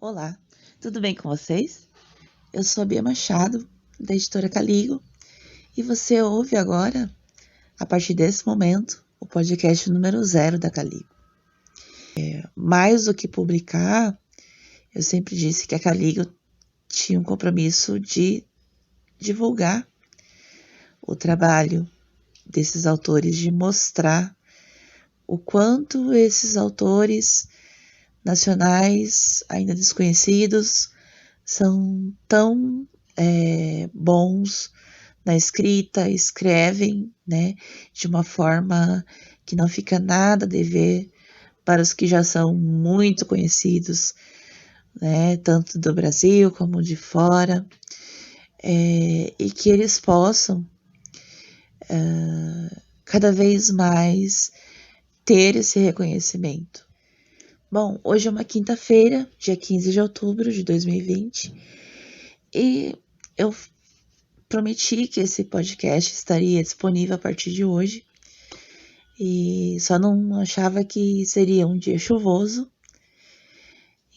Olá, tudo bem com vocês? Eu sou a Bia Machado, da editora Caligo, e você ouve agora, a partir desse momento, o podcast número 0 da Caligo. Mais do que publicar, eu sempre disse que a Caligo tinha um compromisso de divulgar o trabalho desses autores, de mostrar o quanto esses autores nacionais, ainda desconhecidos, são tão bons na escrita, escrevem, né, de uma forma que não fica nada a dever para os que já são muito conhecidos, né, tanto do Brasil como de fora, e que eles possam cada vez mais ter esse reconhecimento. Bom, hoje é uma quinta-feira, dia 15 de outubro de 2020, e eu prometi que esse podcast estaria disponível a partir de hoje, e só não achava que seria um dia chuvoso.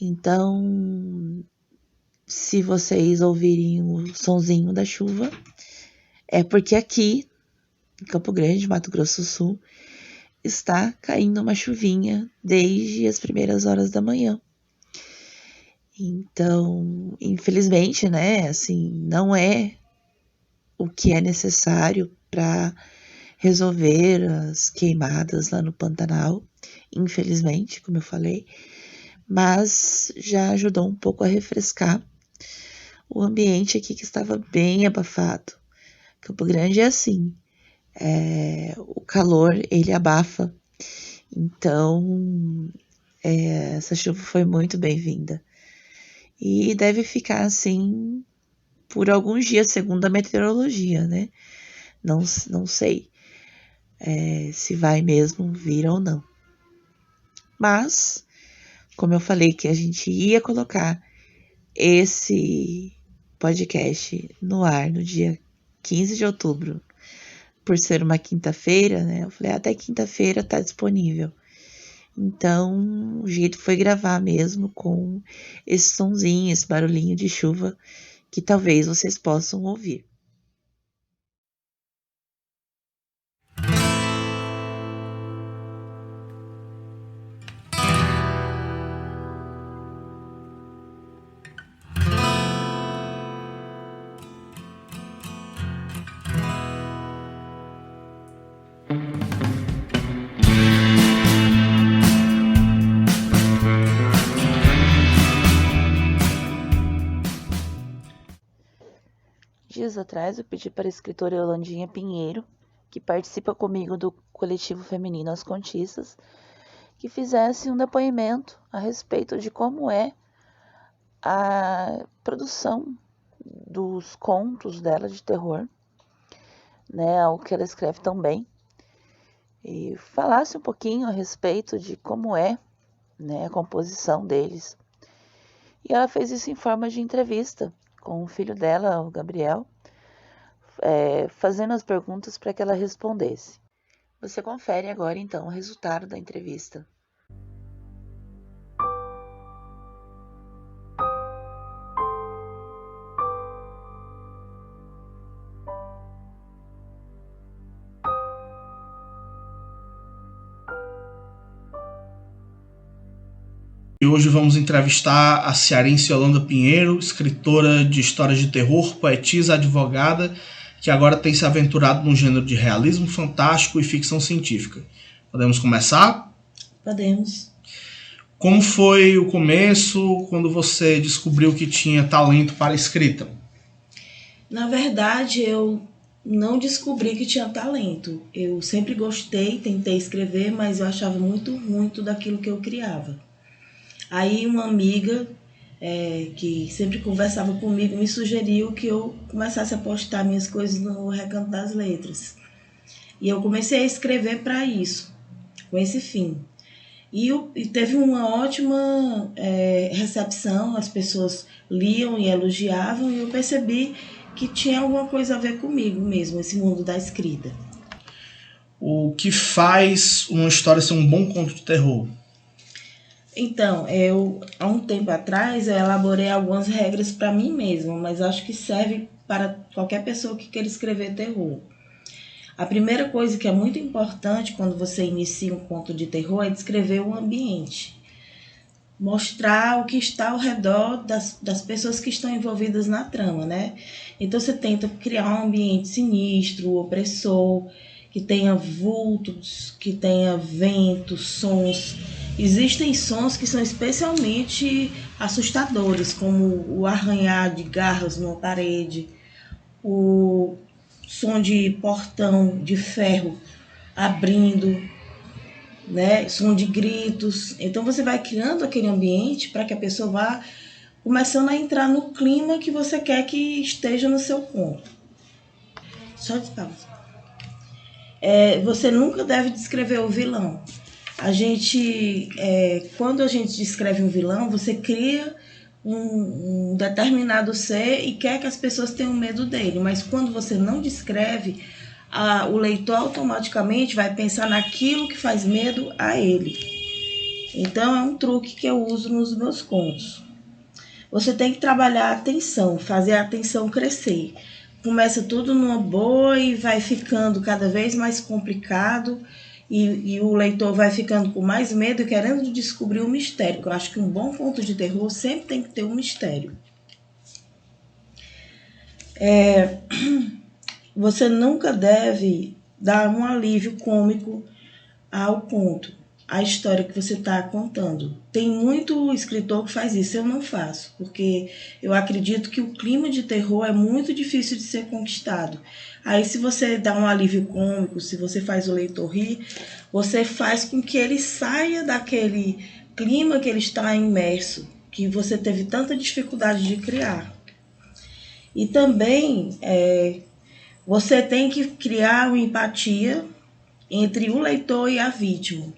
Então, se vocês ouvirem o sonzinho da chuva, é porque aqui, em Campo Grande, Mato Grosso do Sul, está caindo uma chuvinha desde as primeiras horas da manhã. Então, infelizmente, né, assim, não é o que é necessário para resolver as queimadas lá no Pantanal, infelizmente, como eu falei, mas já ajudou um pouco a refrescar o ambiente aqui que estava bem abafado. Campo Grande é assim, o calor, ele abafa, então essa chuva foi muito bem-vinda. E deve ficar assim por alguns dias, segundo a meteorologia, né? Não sei se vai mesmo vir ou não. Mas, como eu falei que a gente ia colocar esse podcast no ar no dia 15 de outubro, por ser uma quinta-feira, né? Eu falei, até quinta-feira tá disponível. Então, o jeito foi gravar mesmo com esse sonzinho, esse barulhinho de chuva que talvez vocês possam ouvir. Dias atrás, eu pedi para a escritora Yolandinha Pinheiro, que participa comigo do coletivo feminino As Contistas, que fizesse um depoimento a respeito de como é a produção dos contos dela de terror, né, o que ela escreve tão bem, e falasse um pouquinho a respeito de como é, né, a composição deles. E ela fez isso em forma de entrevista com o filho dela, o Gabriel, fazendo as perguntas para que ela respondesse. Você confere agora, então, o resultado da entrevista. E hoje vamos entrevistar a cearense Yolanda Pinheiro, escritora de histórias de terror, poetisa, advogada, que agora tem se aventurado no gênero de realismo fantástico e ficção científica. Podemos começar? Podemos. Como foi o começo, quando você descobriu que tinha talento para a escrita? Na verdade, eu não descobri que tinha talento. Eu sempre gostei, tentei escrever, mas eu achava muito ruim tudo aquilo que eu criava. Aí uma amiga que sempre conversava comigo me sugeriu que eu começasse a postar minhas coisas no Recanto das Letras. E eu comecei a escrever para isso, com esse fim. E teve uma ótima recepção, as pessoas liam e elogiavam, e eu percebi que tinha alguma coisa a ver comigo mesmo, esse mundo da escrita. O que faz uma história ser um bom conto de terror? Então, há um tempo atrás, eu elaborei algumas regras para mim mesma, mas acho que serve para qualquer pessoa que queira escrever terror. A primeira coisa que é muito importante quando você inicia um conto de terror é descrever o ambiente. Mostrar o que está ao redor das pessoas que estão envolvidas na trama, né? Então você tenta criar um ambiente sinistro, opressor, que tenha vultos, que tenha ventos, sons. Existem sons que são especialmente assustadores, como o arranhar de garras numa parede, o som de portão de ferro abrindo, né? Som de gritos. Então você vai criando aquele ambiente para que a pessoa vá começando a entrar no clima que você quer que esteja no seu conto. Só de pausa. Você nunca deve descrever o vilão. Quando a gente descreve um vilão, você cria um determinado ser e quer que as pessoas tenham medo dele. Mas quando você não descreve, o leitor automaticamente vai pensar naquilo que faz medo a ele. Então é um truque que eu uso nos meus contos. Você tem que trabalhar a atenção, fazer a atenção crescer. Começa tudo numa boa e vai ficando cada vez mais complicado e o leitor vai ficando com mais medo e querendo descobrir o mistério. Eu acho que um bom conto de terror sempre tem que ter um mistério. Você nunca deve dar um alívio cômico ao conto, à história que você está contando. Tem muito escritor que faz isso, eu não faço, porque eu acredito que o clima de terror é muito difícil de ser conquistado. Aí se você dá um alívio cômico, se você faz o leitor rir, você faz com que ele saia daquele clima que ele está imerso, que você teve tanta dificuldade de criar. E também você tem que criar uma empatia entre o leitor e a vítima,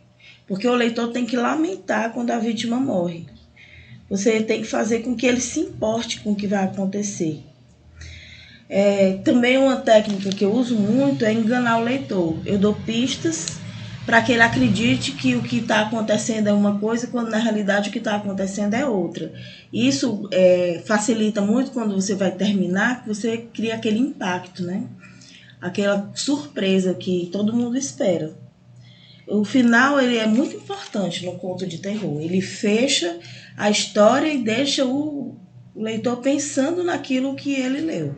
porque o leitor tem que lamentar quando a vítima morre. Você tem que fazer com que ele se importe com o que vai acontecer. Também uma técnica que eu uso muito é enganar o leitor. Eu dou pistas para que ele acredite que o que está acontecendo é uma coisa, quando na realidade o que está acontecendo é outra. Isso facilita muito quando você vai terminar, que você cria aquele impacto, né? Aquela surpresa que todo mundo espera. O final ele é muito importante no conto de terror. Ele fecha a história e deixa o leitor pensando naquilo que ele leu.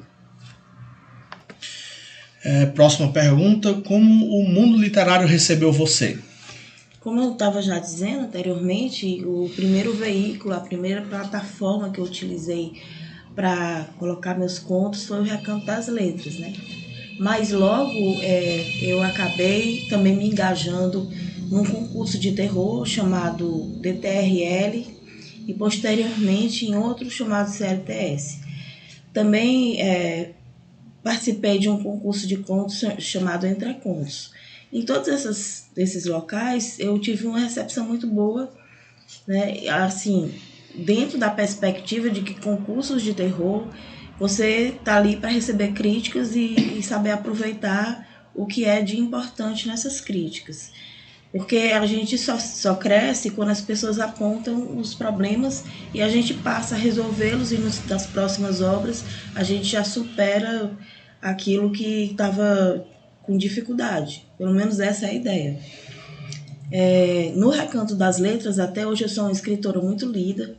Próxima pergunta: como o mundo literário recebeu você? Como eu estava já dizendo anteriormente, o primeiro veículo, a primeira plataforma que eu utilizei para colocar meus contos foi o Recanto das Letras, né? Mas logo eu acabei também me engajando num concurso de terror chamado DTRL e posteriormente em outro chamado CLTS. Também participei de um concurso de contos chamado Entre Contos. Em todos esses locais eu tive uma recepção muito boa, né? Assim, dentro da perspectiva de que concursos de terror você está ali para receber críticas e saber aproveitar o que é de importante nessas críticas. Porque a gente só cresce quando as pessoas apontam os problemas e a gente passa a resolvê-los, e nas próximas obras a gente já supera aquilo que estava com dificuldade. Pelo menos essa é a ideia. No Recanto das Letras, até hoje eu sou uma escritora muito lida.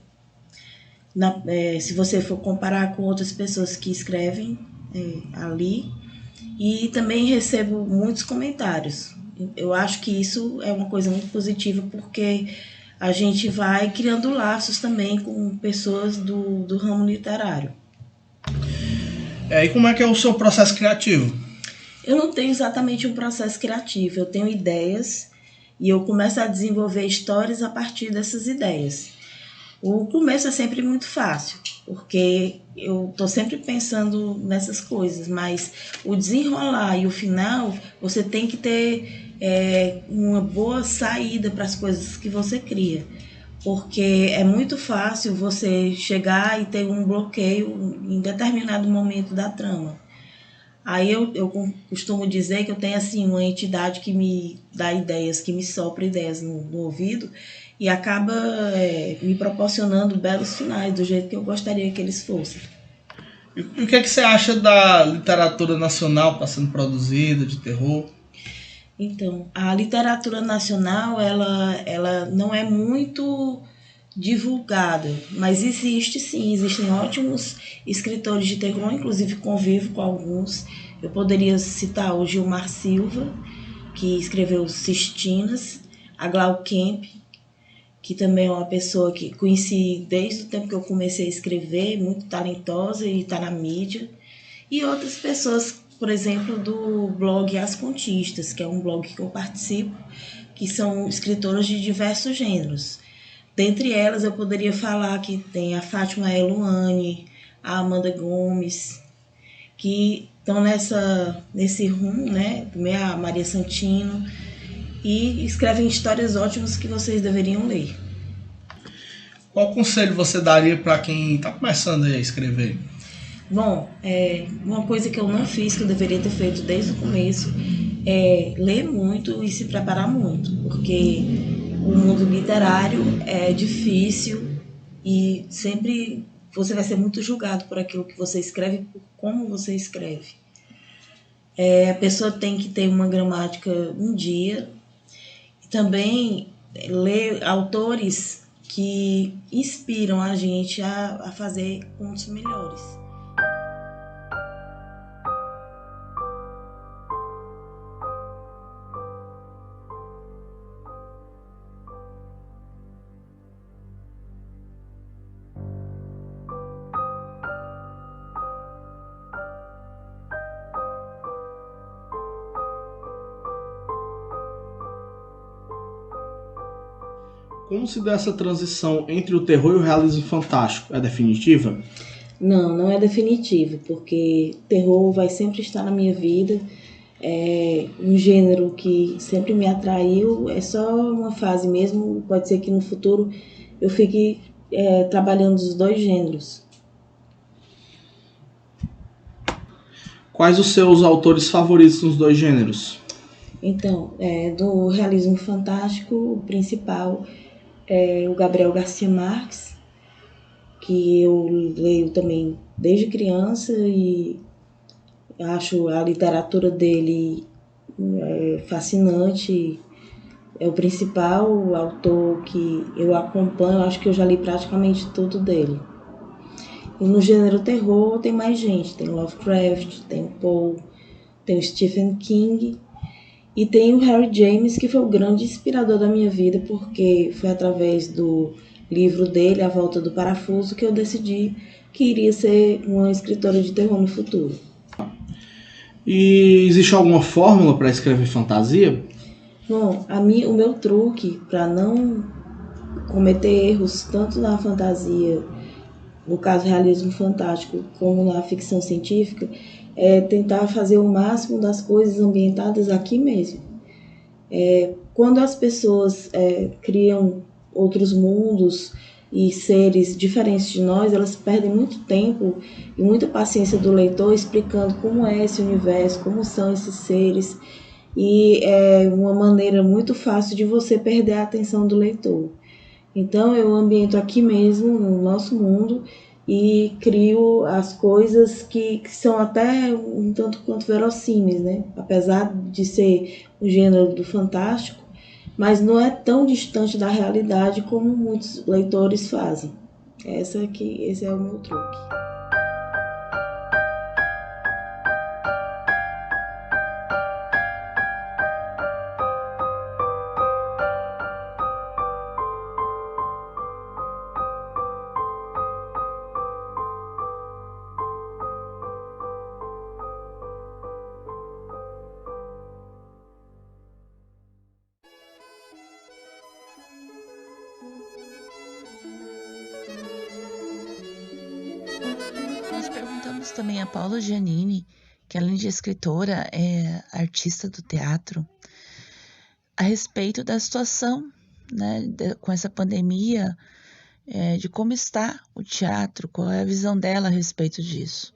Se você for comparar com outras pessoas que escrevem ali, e também recebo muitos comentários. Eu acho que isso é uma coisa muito positiva, porque a gente vai criando laços também com pessoas do ramo literário. E como é que é o seu processo criativo? Eu não tenho exatamente um processo criativo, eu tenho ideias e eu começo a desenvolver histórias a partir dessas ideias. O começo é sempre muito fácil, porque eu estou sempre pensando nessas coisas, mas o desenrolar e o final, você tem que ter uma boa saída para as coisas que você cria, porque é muito fácil você chegar e ter um bloqueio em determinado momento da trama. Aí eu costumo dizer que eu tenho assim uma entidade que me dá ideias, que me sopra ideias no ouvido, e acaba me proporcionando belos finais, do jeito que eu gostaria que eles fossem. E o que é que você acha da literatura nacional que está sendo produzida, de terror? Então, a literatura nacional, ela não é muito divulgada, mas existe sim, existem ótimos escritores de terror, inclusive convivo com alguns. Eu poderia citar o Gilmar Silva, que escreveu Sistinas, a Glau Kemp, que também é uma pessoa que conheci desde o tempo que eu comecei a escrever, muito talentosa e está na mídia. E outras pessoas, por exemplo, do blog As Contistas, que é um blog que eu participo, que são escritoras de diversos gêneros. Dentre elas, eu poderia falar que tem a Fátima Eluane, a Amanda Gomes, que estão nesse rumo, né? Também a Maria Santino, e escrevem histórias ótimas que vocês deveriam ler. Qual conselho você daria para quem está começando a escrever? Bom, uma coisa que eu não fiz, que eu deveria ter feito desde o começo, é ler muito e se preparar muito, porque o mundo literário é difícil e sempre você vai ser muito julgado por aquilo que você escreve, por como você escreve. A pessoa tem que ter uma gramática um dia e também ler autores que inspiram a gente a fazer contos melhores. Como se dá essa transição entre o terror e o realismo fantástico? É definitiva? Não, não é definitivo, porque terror vai sempre estar na minha vida. É um gênero que sempre me atraiu, é só uma fase mesmo. Pode ser que no futuro eu fique trabalhando os dois gêneros. Quais os seus autores favoritos nos dois gêneros? Então, do realismo fantástico, o principal é o Gabriel Garcia Marques, que eu leio também desde criança e acho a literatura dele fascinante. É o principal autor que eu acompanho, acho que eu já li praticamente tudo dele. E no gênero terror tem mais gente, tem Lovecraft, tem Poe, tem o Stephen King e tem o Harry James, que foi o grande inspirador da minha vida, porque foi através do livro dele, A Volta do Parafuso, que eu decidi que iria ser uma escritora de terror no futuro. E existe alguma fórmula para escrever fantasia? Bom, o meu truque para não cometer erros tanto na fantasia, no caso realismo fantástico, como na ficção científica, é tentar fazer o máximo das coisas ambientadas aqui mesmo. Quando as pessoas criam outros mundos e seres diferentes de nós, elas perdem muito tempo e muita paciência do leitor explicando como é esse universo, como são esses seres, e é uma maneira muito fácil de você perder a atenção do leitor. Então eu ambiento aqui mesmo, no nosso mundo, e crio as coisas que são até um tanto quanto verossímeis, né? Apesar de ser um gênero do fantástico, mas não é tão distante da realidade como muitos leitores fazem. Esse é o meu truque. Nós perguntamos também a Paula Giannini, que além de escritora, é artista do teatro, a respeito da situação, né, com essa pandemia, de como está o teatro, qual é a visão dela a respeito disso.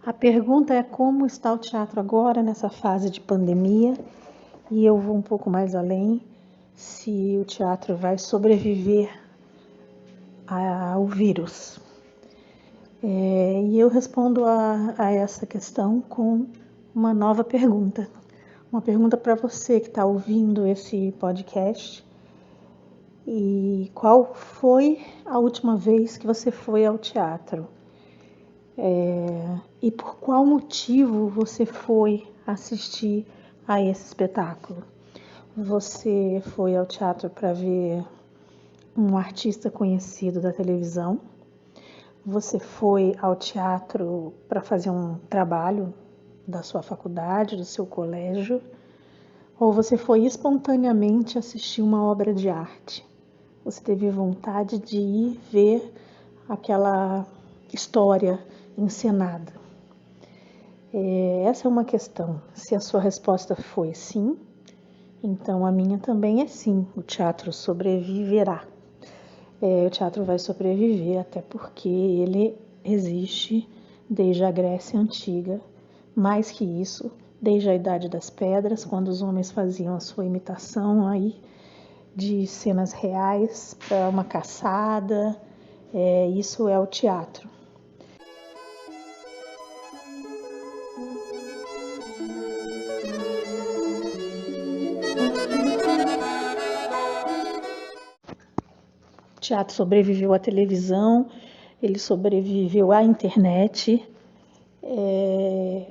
A pergunta é como está o teatro agora nessa fase de pandemia, e eu vou um pouco mais além. se o teatro vai sobreviver ao vírus. E eu respondo a essa questão com uma nova pergunta. Uma pergunta para você que está ouvindo esse podcast. E qual foi a última vez que você foi ao teatro? E por qual motivo você foi assistir a esse espetáculo? Você foi ao teatro para ver um artista conhecido da televisão? Você foi ao teatro para fazer um trabalho da sua faculdade, do seu colégio? Ou você foi espontaneamente assistir uma obra de arte? Você teve vontade de ir ver aquela história encenada? Essa é uma questão. Se a sua resposta foi sim, então a minha também é sim. O teatro sobreviverá. O teatro vai sobreviver, até porque ele existe desde a Grécia Antiga. Mais que isso, desde a Idade das Pedras, quando os homens faziam a sua imitação aí de cenas reais para uma caçada. Isso é o teatro. O teatro sobreviveu à televisão, ele sobreviveu à internet.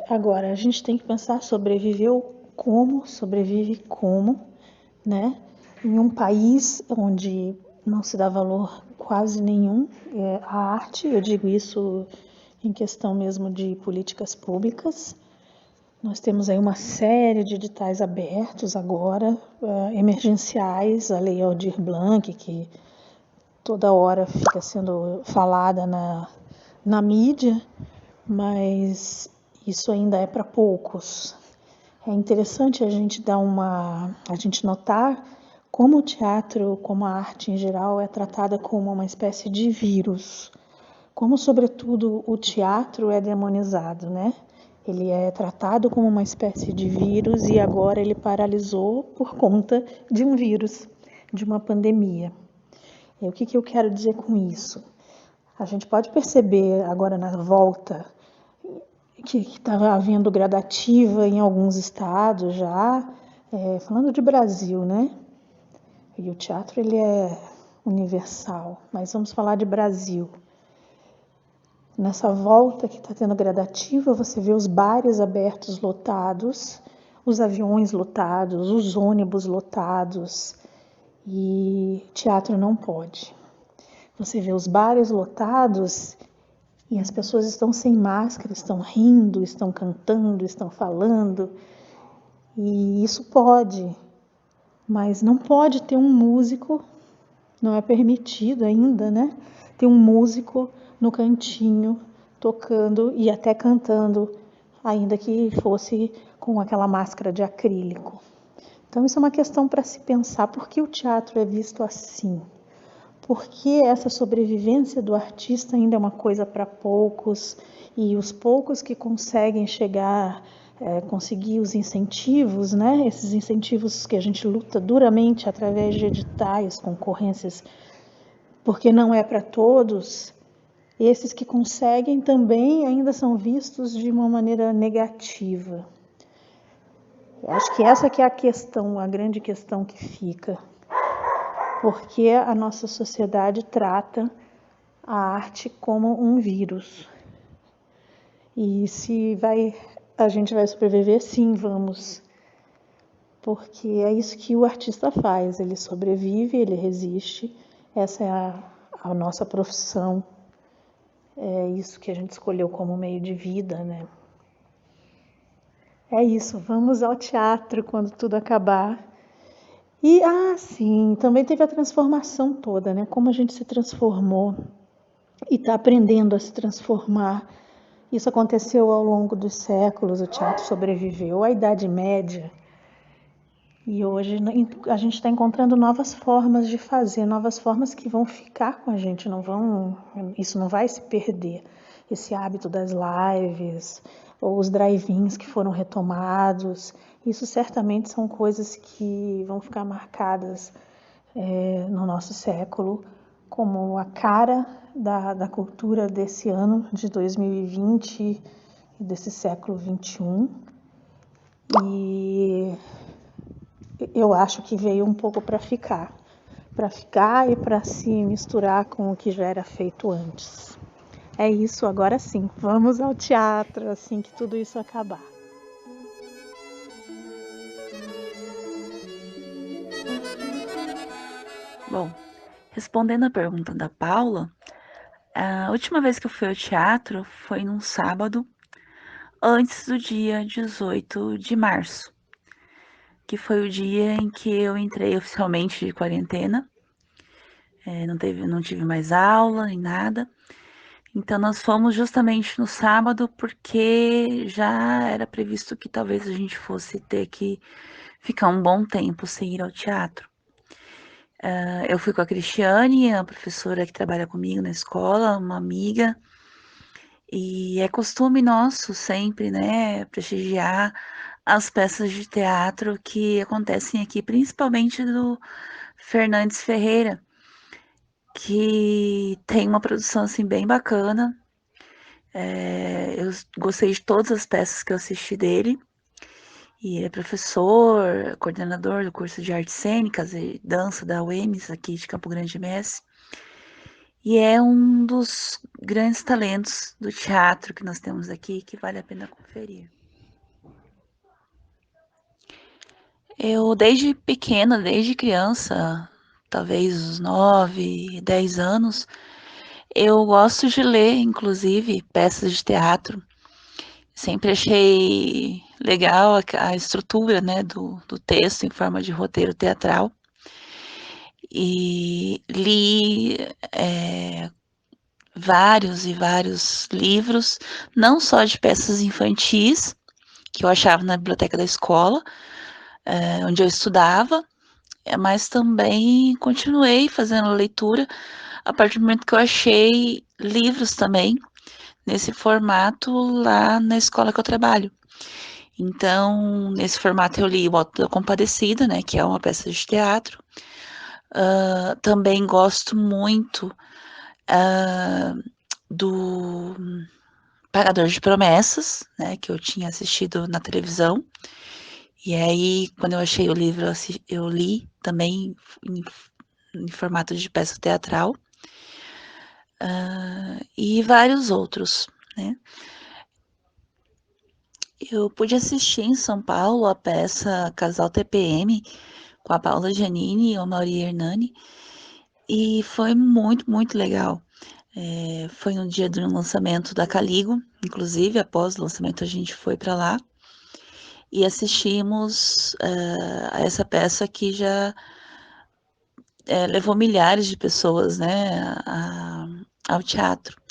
Agora, a gente tem que pensar, sobrevive como, né? Em um país onde não se dá valor quase nenhum à arte, eu digo isso em questão mesmo de políticas públicas. Nós temos aí uma série de editais abertos agora, emergenciais, a Lei Aldir Blanc, que toda hora fica sendo falada na mídia, mas isso ainda é para poucos. É interessante a gente notar como o teatro, como a arte em geral, é tratada como uma espécie de vírus. Como, sobretudo, o teatro é demonizado, né? Ele é tratado como uma espécie de vírus e agora ele paralisou por conta de um vírus, de uma pandemia. E o que eu quero dizer com isso? A gente pode perceber agora na volta que estava havendo gradativa em alguns estados já, falando de Brasil, né? E o teatro ele é universal, mas vamos falar de Brasil. Nessa volta que está tendo gradativa, você vê os bares abertos lotados, os aviões lotados, os ônibus lotados, e teatro não pode. Você vê os bares lotados e as pessoas estão sem máscara, estão rindo, estão cantando, estão falando, e isso pode, mas não pode ter um músico, não é permitido ainda, né? Ter um músico no cantinho, tocando e até cantando, ainda que fosse com aquela máscara de acrílico. Então isso é uma questão para se pensar, por que o teatro é visto assim? Por que essa sobrevivência do artista ainda é uma coisa para poucos, e os poucos que conseguem conseguir os incentivos, né? Esses incentivos que a gente luta duramente através de editais, concorrências, porque não é para todos, esses que conseguem também ainda são vistos de uma maneira negativa. Eu acho que essa que é a questão, a grande questão que fica. Porque a nossa sociedade trata a arte como um vírus. E se a gente vai sobreviver, sim, vamos. Porque é isso que o artista faz, ele sobrevive, ele resiste. Essa é a nossa profissão. É isso que a gente escolheu como meio de vida, né? É isso, vamos ao teatro quando tudo acabar. E, sim, também teve a transformação toda, né? Como a gente se transformou e está aprendendo a se transformar. Isso aconteceu ao longo dos séculos, o teatro sobreviveu à Idade Média. E hoje a gente está encontrando novas formas de fazer, novas formas que vão ficar com a gente, isso não vai se perder. esse hábito das lives, ou os drive-ins que foram retomados. Isso certamente são coisas que vão ficar marcadas no nosso século como a cara da cultura desse ano de 2020 e desse século 21. E eu acho que veio um pouco para ficar e para se misturar com o que já era feito antes. É isso, agora sim, vamos ao teatro assim que tudo isso acabar. Bom, respondendo a pergunta da Paula, a última vez que eu fui ao teatro foi num sábado, antes do dia 18 de março, que foi o dia em que eu entrei oficialmente de quarentena. Não tive mais aula nem nada. Então nós fomos justamente no sábado porque já era previsto que talvez a gente fosse ter que ficar um bom tempo sem ir ao teatro. Eu fui com a Cristiane, a professora que trabalha comigo na escola, uma amiga, e é costume nosso sempre, né, prestigiar as peças de teatro que acontecem aqui, principalmente do Fernandes Ferreira, que tem uma produção assim bem bacana. Eu gostei de todas as peças que eu assisti dele. E ele é professor, coordenador do curso de artes cênicas e dança da UEMS, aqui de Campo Grande-MS. E é um dos grandes talentos do teatro que nós temos aqui, que vale a pena conferir. Eu, desde pequena, desde criança, talvez uns 9, 10 anos, eu gosto de ler, inclusive, peças de teatro. Sempre achei legal a estrutura, né, do texto em forma de roteiro teatral. E li vários e vários livros, não só de peças infantis, que eu achava na biblioteca da escola, onde eu estudava, mas também continuei fazendo leitura a partir do momento que eu achei livros também nesse formato lá na escola que eu trabalho. Então, nesse formato eu li O Auto da Compadecida, né, que é uma peça de teatro. Também gosto muito do Pagador de Promessas, né, que eu tinha assistido na televisão. E aí, quando eu achei o livro, eu li também em formato de peça teatral. E vários outros, né. Eu pude assistir em São Paulo a peça Casal TPM, com a Paula Giannini e o Mauri Hernani, e foi muito, muito legal. Foi no dia do lançamento da Caligo, inclusive, após o lançamento a gente foi para lá e assistimos a essa peça que já levou milhares de pessoas, né, ao teatro.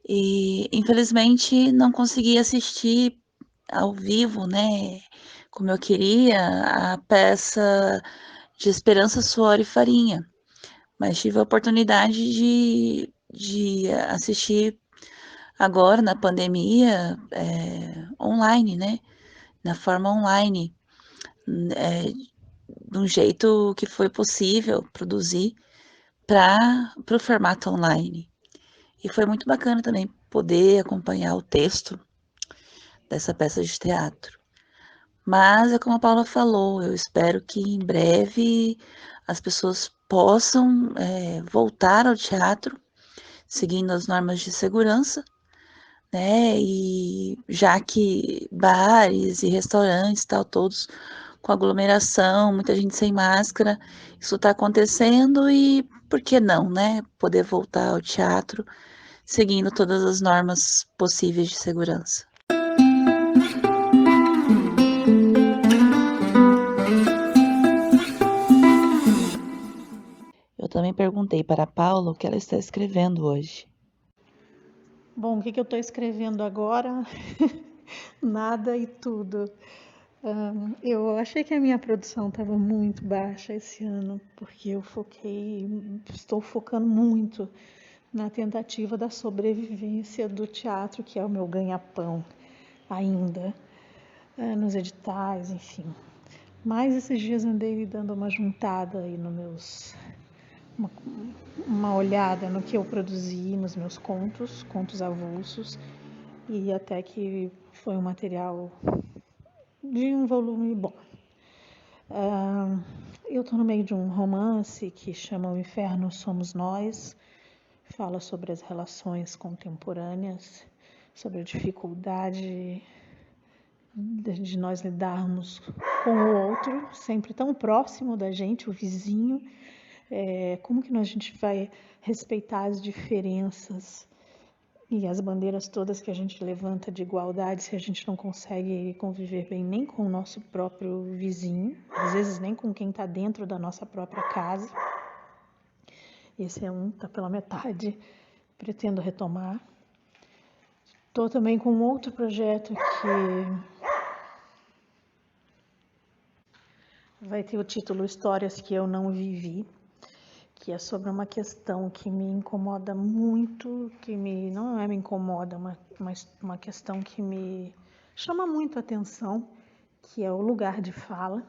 E infelizmente não consegui assistir ao vivo, né, como eu queria, a peça de Esperança, Suor e Farinha, mas tive a oportunidade de assistir agora na pandemia, online, né, na forma online, de um jeito que foi possível produzir para o formato online. E foi muito bacana também poder acompanhar o texto dessa peça de teatro. Mas é como a Paula falou, eu espero que em breve as pessoas possam voltar ao teatro, seguindo as normas de segurança, né? E já que bares e restaurantes, tal, todos com aglomeração, muita gente sem máscara, isso está acontecendo e por que não, né? Poder voltar ao teatro seguindo todas as normas possíveis de segurança. Eu também perguntei para a Paula o que ela está escrevendo hoje. Bom, o que eu estou escrevendo agora? Nada e tudo. Eu achei que a minha produção estava muito baixa esse ano, porque estou focando muito na tentativa da sobrevivência do teatro, que é o meu ganha-pão ainda, nos editais, enfim. Mas esses dias andei dando uma juntada aí no meus... uma olhada no que eu produzi nos meus contos avulsos, e até que foi um material de um volume bom. Eu estou no meio de um romance que chama O Inferno Somos Nós, fala sobre as relações contemporâneas, sobre a dificuldade de nós lidarmos com o outro, sempre tão próximo da gente, o vizinho. Como que a gente vai respeitar as diferenças e as bandeiras todas que a gente levanta de igualdade se a gente não consegue conviver bem nem com o nosso próprio vizinho, às vezes nem com quem está dentro da nossa própria casa. Esse tá pela metade, pretendo retomar. Estou também com um outro projeto que vai ter o título Histórias que eu não vivi, que é sobre uma questão que me incomoda muito, não me incomoda, mas uma questão que me chama muito a atenção, que é o lugar de fala.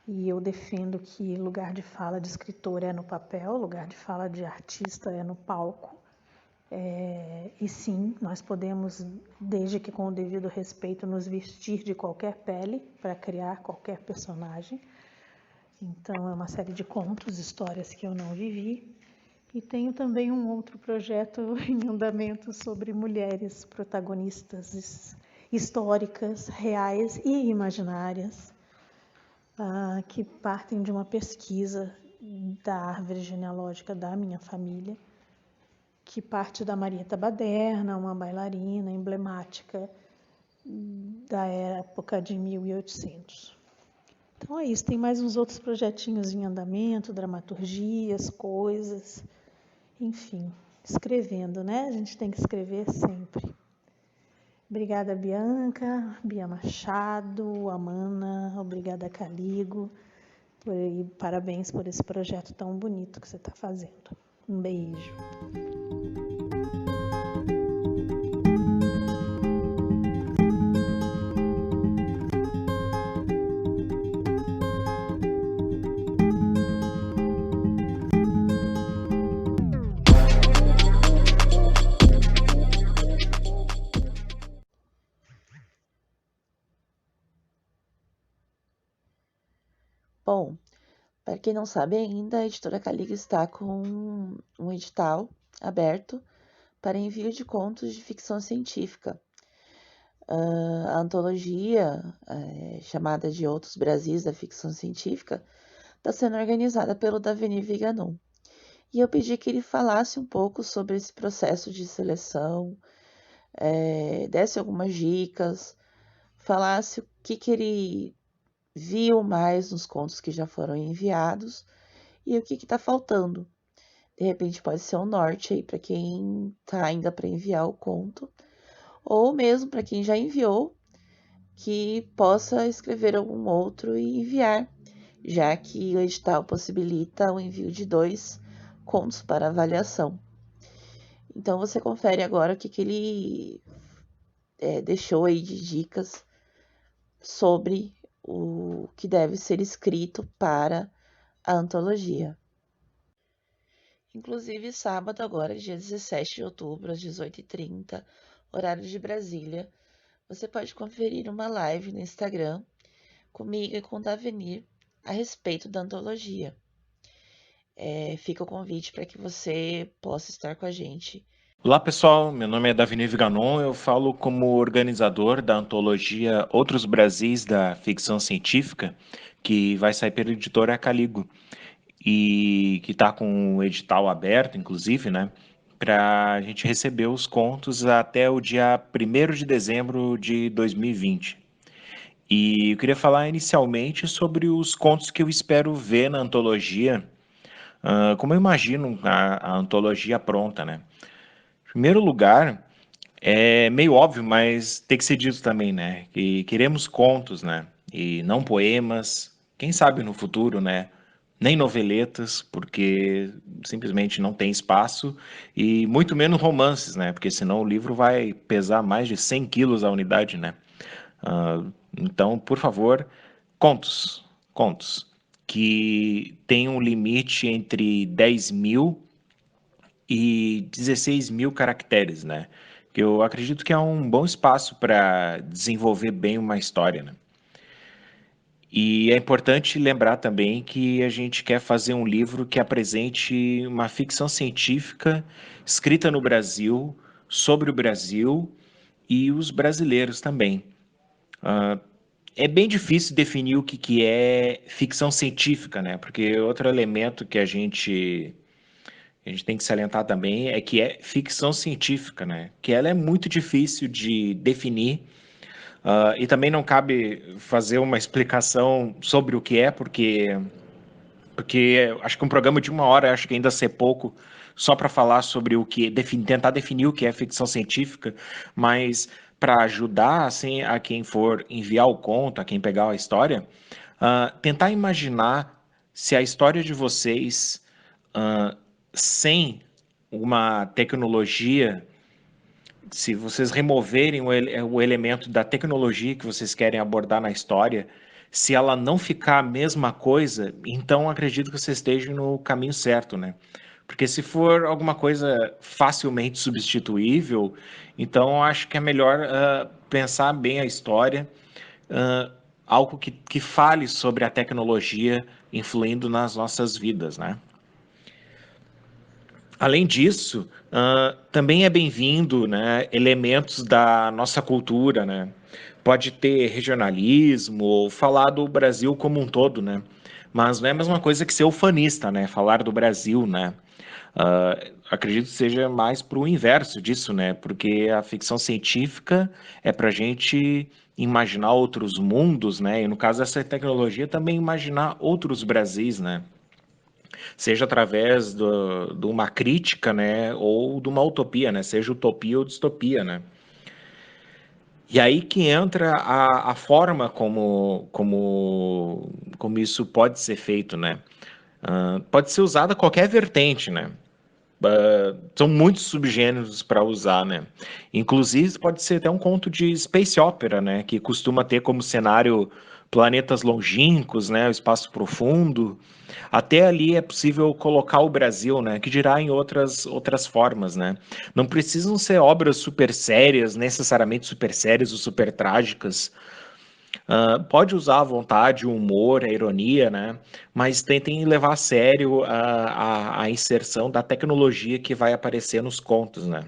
E eu defendo que lugar de fala de escritor é no papel, lugar de fala de artista é no palco. E sim, nós podemos, desde que com o devido respeito, nos vestir de qualquer pele para criar qualquer personagem. Então, é uma série de contos, histórias que eu não vivi. E tenho também um outro projeto em andamento sobre mulheres protagonistas históricas, reais e imaginárias, que partem de uma pesquisa da árvore genealógica da minha família, que parte da Marieta Baderna, uma bailarina emblemática da época de 1800. Então é isso, tem mais uns outros projetinhos em andamento, dramaturgias, coisas, enfim, escrevendo, né? A gente tem que escrever sempre. Obrigada, Bianca, Bia Machado, Amana, obrigada, Caligo, e parabéns por esse projeto tão bonito que você está fazendo. Um beijo. Bom, para quem não sabe ainda, a editora Caligo está com um edital aberto para envio de contos de ficção científica. A antologia, chamada de Outros Brasis da Ficção Científica, está sendo organizada pelo Davenir Viganon. E eu pedi que ele falasse um pouco sobre esse processo de seleção, desse algumas dicas, falasse o que ele viu mais nos contos que já foram enviados e o que está faltando. De repente pode ser um norte aí para quem está ainda para enviar o conto, ou mesmo para quem já enviou, que possa escrever algum outro e enviar, já que o edital possibilita o envio de 2 contos para avaliação. Então você confere agora o que ele deixou aí de dicas sobre o que deve ser escrito para a antologia. Inclusive, sábado agora, dia 17 de outubro, às 18h30, horário de Brasília, você pode conferir uma live no Instagram comigo e com o Davenir a respeito da antologia. Fica o convite para que você possa estar com a gente. Olá pessoal, meu nome é Davenir Viganon, eu falo como organizador da antologia Outros Brasis da Ficção Científica, que vai sair pela editora Caligo, e que está com o edital aberto, inclusive, né, para a gente receber os contos até o dia 1º de dezembro de 2020. E eu queria falar inicialmente sobre os contos que eu espero ver na antologia, como eu imagino a antologia pronta, né? Em primeiro lugar, é meio óbvio, mas tem que ser dito também, né? Que queremos contos, né? E não poemas. Quem sabe no futuro, né? nem noveletas, porque simplesmente não tem espaço, e muito menos romances, né? Porque senão o livro vai pesar mais de 100 quilos a unidade, né? Então, por favor, contos, que tem um limite entre 10.000 e 16.000 caracteres, né? Que eu acredito que é um bom espaço para desenvolver bem uma história, né? E é importante lembrar também que a gente quer fazer um livro que apresente uma ficção científica escrita no Brasil, sobre o Brasil e os brasileiros também. É bem difícil definir o que é ficção científica, né? Porque outro elemento que a gente tem que salientar também é que é ficção científica, né? Que ela é muito difícil de definir. E também não cabe fazer uma explicação sobre o que é, porque acho que um programa de 1 hora acho que ainda ser pouco só para falar sobre o que tentar definir o que é ficção científica, mas para ajudar assim a quem for enviar o conto, a quem pegar a história, tentar imaginar se a história de vocês sem uma tecnologia, se vocês removerem o elemento da tecnologia que vocês querem abordar na história, se ela não ficar a mesma coisa, então acredito que vocês estejam no caminho certo, né? Porque se for alguma coisa facilmente substituível, então acho que é melhor pensar bem a história, algo que fale sobre a tecnologia influindo nas nossas vidas, né? Além disso, também é bem-vindo, né, elementos da nossa cultura, né? Pode ter regionalismo ou falar do Brasil como um todo, né? Mas não é a mesma coisa que ser ufanista, né? Falar do Brasil, né? Acredito que seja mais para o inverso disso, né? Porque a ficção científica é para a gente imaginar outros mundos, né? E no caso dessa tecnologia também imaginar outros Brasis, né? Seja através de uma crítica, né, ou de uma utopia, né, seja utopia ou distopia, né. E aí que entra a forma como isso pode ser feito, né. Pode ser usada qualquer vertente, né. São muitos subgêneros para usar, né. Inclusive pode ser até um conto de space opera, né, que costuma ter como cenário planetas longínquos, né, o espaço profundo. Até ali é possível colocar o Brasil, né, que dirá em outras formas, né. Não precisam ser obras super sérias, necessariamente super sérias ou super trágicas. Pode usar à vontade o humor, a ironia, né? Mas tentem levar a sério a inserção da tecnologia que vai aparecer nos contos, né?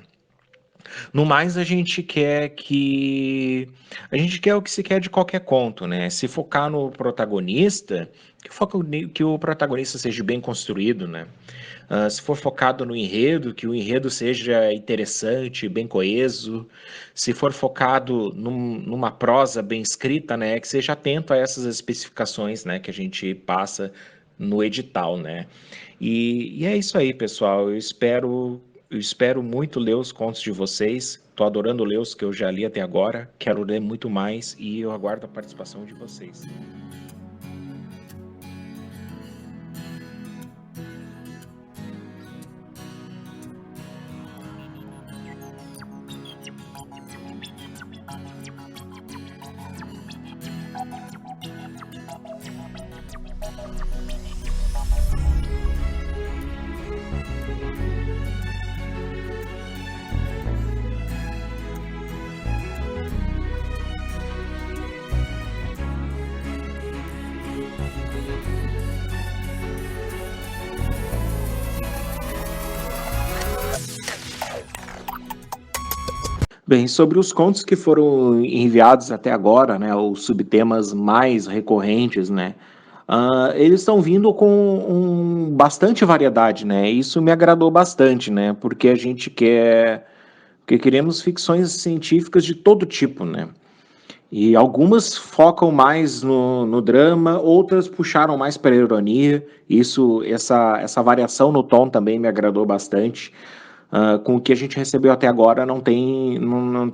No mais, a gente quer o que se quer de qualquer conto, né? Se focar no protagonista, que o protagonista seja bem construído, né? Se for focado no enredo, que o enredo seja interessante, bem coeso. Se for focado numa prosa bem escrita, né? Que seja atento a essas especificações, né? Que a gente passa no edital, né? E é isso aí, pessoal. Eu espero muito ler os contos de vocês. Estou adorando ler os que eu já li até agora. Quero ler muito mais e eu aguardo a participação de vocês. Bem, sobre os contos que foram enviados até agora, né, os subtemas mais recorrentes, né, eles estão vindo com bastante variedade, né, isso me agradou bastante, né, porque porque queremos ficções científicas de todo tipo, né, e algumas focam mais no drama, outras puxaram mais para a ironia, essa variação no tom também me agradou bastante. Com o que a gente recebeu até agora, não tem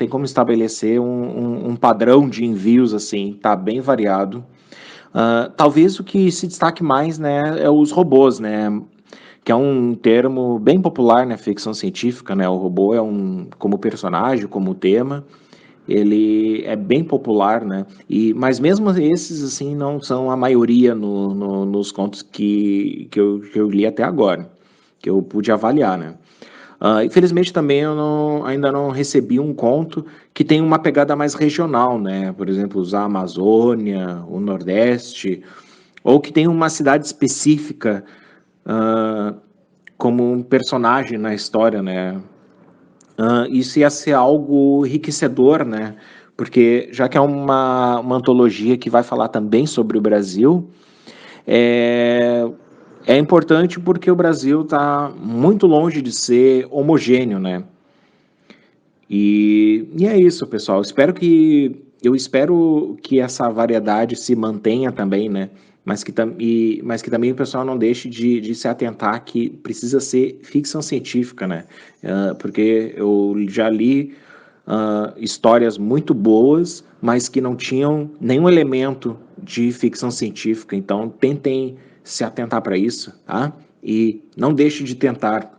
como estabelecer um padrão de envios assim, tá bem variado. Talvez o que se destaque mais, né, é os robôs, né, que é um termo bem popular na ficção científica, né, o robô é como personagem, como tema, ele é bem popular, né, mas mesmo esses, assim, não são a maioria nos contos que eu li até agora, que eu pude avaliar, né. Infelizmente também ainda não recebi um conto que tem uma pegada mais regional, né? Por exemplo, usar a Amazônia, o Nordeste, ou que tem uma cidade específica uh, como um personagem na história, né? Isso ia ser algo enriquecedor, né? Porque já que é uma antologia que vai falar também sobre o Brasil, é, é importante porque o Brasil está muito longe de ser homogêneo, né? E é isso, pessoal. Eu espero que essa variedade se mantenha também, né? Mas que também o pessoal não deixe de se atentar que precisa ser ficção científica, né? Porque eu já li histórias muito boas, mas que não tinham nenhum elemento de ficção científica. Então, tentem se atentar para isso, tá? E não deixe de tentar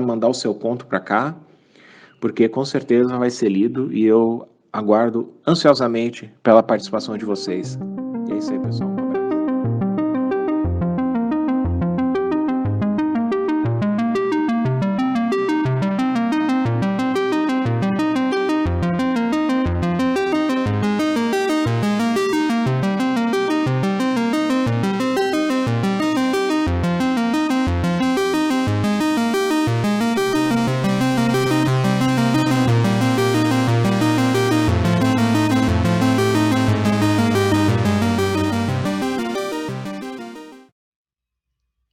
mandar o seu conto para cá, porque com certeza vai ser lido e eu aguardo ansiosamente pela participação de vocês. E é isso aí, pessoal. Um abraço.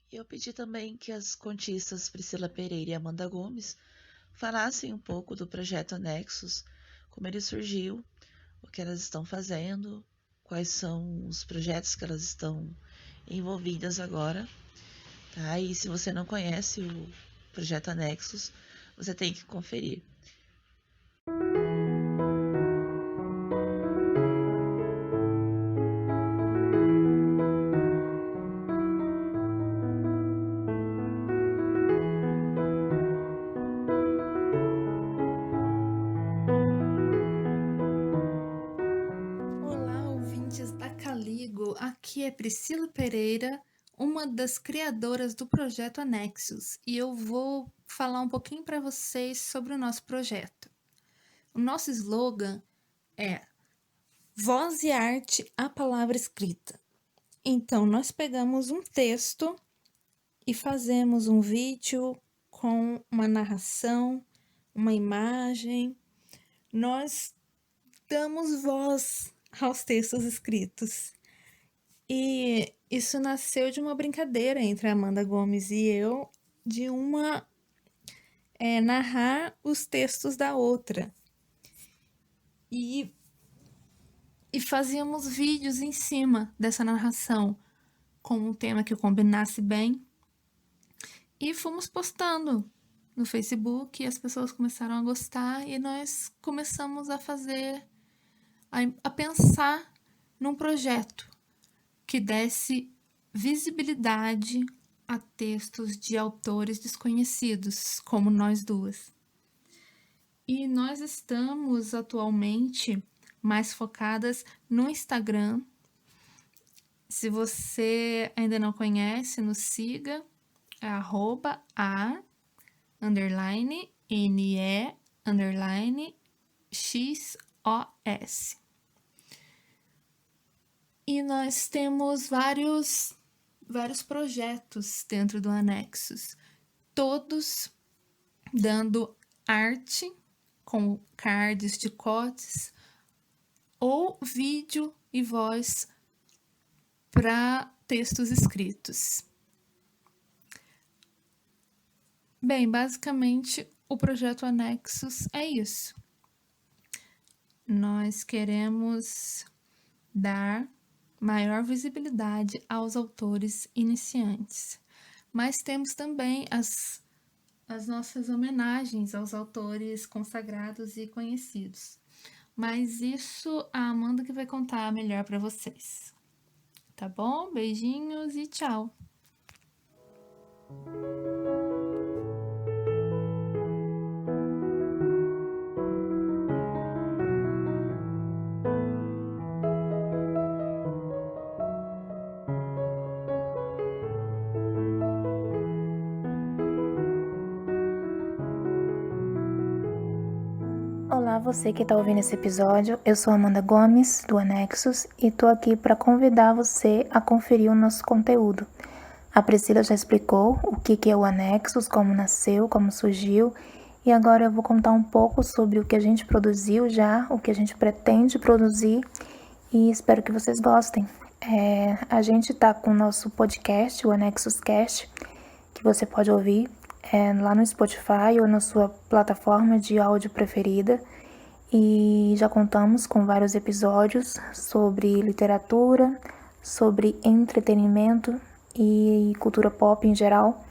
Eu pedi também que as contistas Priscila Pereira e Amanda Gomes falassem um pouco do projeto Anexos, como ele surgiu, o que elas estão fazendo, quais são os projetos que elas estão envolvidas agora, tá? E se você não conhece o projeto Anexos, você tem que conferir. Olá, ouvintes da Caligo. Aqui é Priscila Pereira, uma das criadoras do projeto Anexos, e eu vou falar um pouquinho para vocês sobre o nosso projeto. O nosso slogan é Voz e Arte à Palavra Escrita. Então, nós pegamos um texto e fazemos um vídeo com uma narração, uma imagem. Nós damos voz aos textos escritos. E isso nasceu de uma brincadeira entre a Amanda Gomes e eu, de uma narrar os textos da outra. E fazíamos vídeos em cima dessa narração, com um tema que combinasse bem. E fomos postando no Facebook, e as pessoas começaram a gostar, e nós começamos a pensar num projeto que desse visibilidade a textos de autores desconhecidos, como nós duas. E nós estamos atualmente mais focadas no Instagram. Se você ainda não conhece, nos siga, é @NE_XOS. E nós temos vários projetos dentro do Anexos, todos dando arte com cards de cotes ou vídeo e voz para textos escritos. Bem, basicamente o projeto Anexos é isso. Nós queremos dar maior visibilidade aos autores iniciantes, mas temos também as nossas homenagens aos autores consagrados e conhecidos. Mas isso a Amanda que vai contar melhor para vocês. tá bom? Beijinhos e tchau! Olá, você que está ouvindo esse episódio. Eu sou Amanda Gomes, do Anexus, e estou aqui para convidar você a conferir o nosso conteúdo. A Priscila já explicou o que é o Anexus, como nasceu, como surgiu, e agora eu vou contar um pouco sobre o que a gente produziu já, o que a gente pretende produzir, e espero que vocês gostem. A gente está com o nosso podcast, o Anexus Cast, que você pode ouvir lá no Spotify ou na sua plataforma de áudio preferida, e já contamos com vários episódios sobre literatura, sobre entretenimento e cultura pop em geral,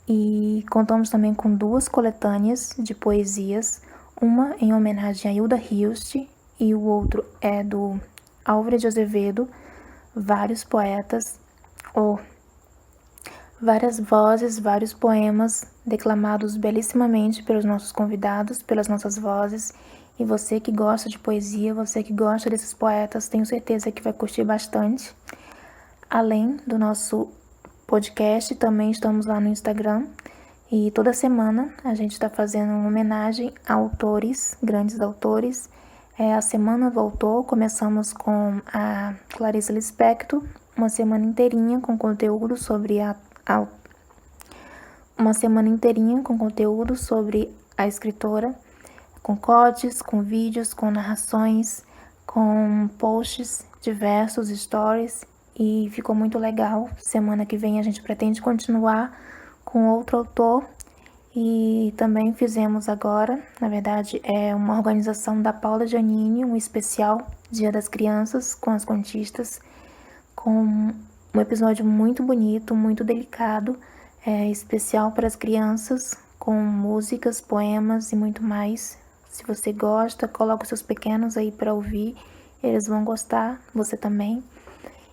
e contamos também com 2 coletâneas de poesias, uma em homenagem a Hilda Hilst e o outro é do Álvaro de Azevedo, vários poetas ou várias vozes, vários poemas declamados belíssimamente pelos nossos convidados, pelas nossas vozes. E você que gosta de poesia, você que gosta desses poetas, tenho certeza que vai curtir bastante. Além do nosso podcast, também estamos lá no Instagram. E toda semana a gente está fazendo uma homenagem a autores, grandes autores. A Semana do Autor, começamos com a Clarice Lispector, uma semana inteirinha com conteúdo sobre a escritora, com cortes, com vídeos, com narrações, com posts diversos, stories, e ficou muito legal. Semana que vem a gente pretende continuar com outro autor, e também fizemos agora, na verdade, uma organização da Paula Giannini, um especial Dia das Crianças com as contistas, com um episódio muito bonito, muito delicado, especial para as crianças, com músicas, poemas e muito mais. Se você gosta, coloca os seus pequenos aí para ouvir, eles vão gostar, você também.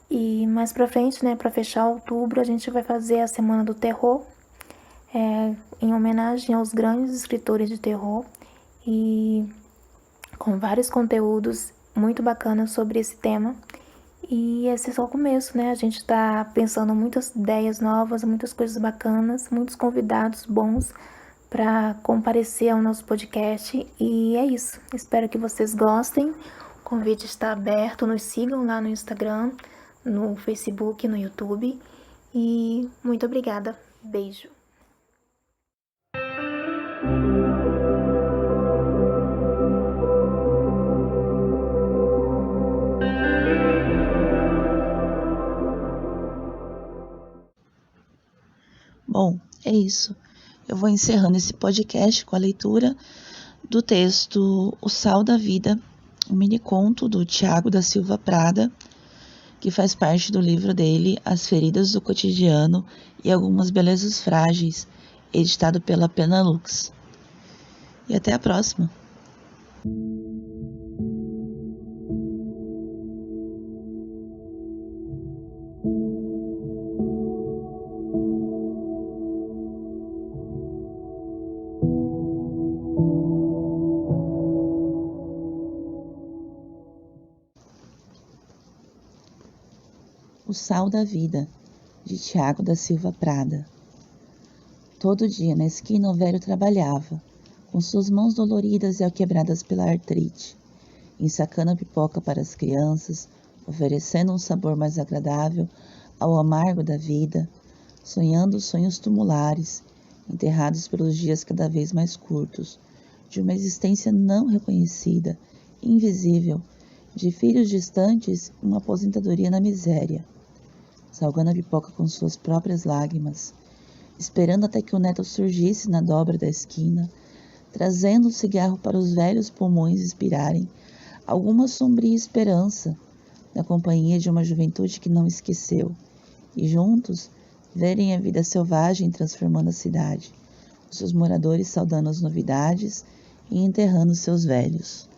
E mais pra frente, né, para fechar outubro, a gente vai fazer a Semana do Terror, em homenagem aos grandes escritores de terror, e com vários conteúdos muito bacanas sobre esse tema. E esse é só o começo, né? A gente está pensando muitas ideias novas, muitas coisas bacanas, muitos convidados bons para comparecer ao nosso podcast. E é isso. Espero que vocês gostem. O convite está aberto. Nos sigam lá no Instagram, no Facebook, no YouTube. E muito obrigada. Beijo. Bom, é isso. Eu vou encerrando esse podcast com a leitura do texto O Sal da Vida, um mini-conto do Tiago da Silva Prada, que faz parte do livro dele As Feridas do Cotidiano e Algumas Belezas Frágeis, editado pela Penalux. E até a próxima! O Sal da Vida, de Tiago da Silva Prada. Todo dia na esquina o velho trabalhava, com suas mãos doloridas e alquebradas pela artrite, ensacando a pipoca para as crianças, oferecendo um sabor mais agradável ao amargo da vida, sonhando sonhos tumulares, enterrados pelos dias cada vez mais curtos, de uma existência não reconhecida, invisível, de filhos distantes e uma aposentadoria na miséria, salgando a pipoca com suas próprias lágrimas, esperando até que o neto surgisse na dobra da esquina, trazendo o cigarro para os velhos pulmões inspirarem alguma sombria esperança na companhia de uma juventude que não esqueceu, e juntos verem a vida selvagem transformando a cidade, os seus moradores saudando as novidades e enterrando seus velhos.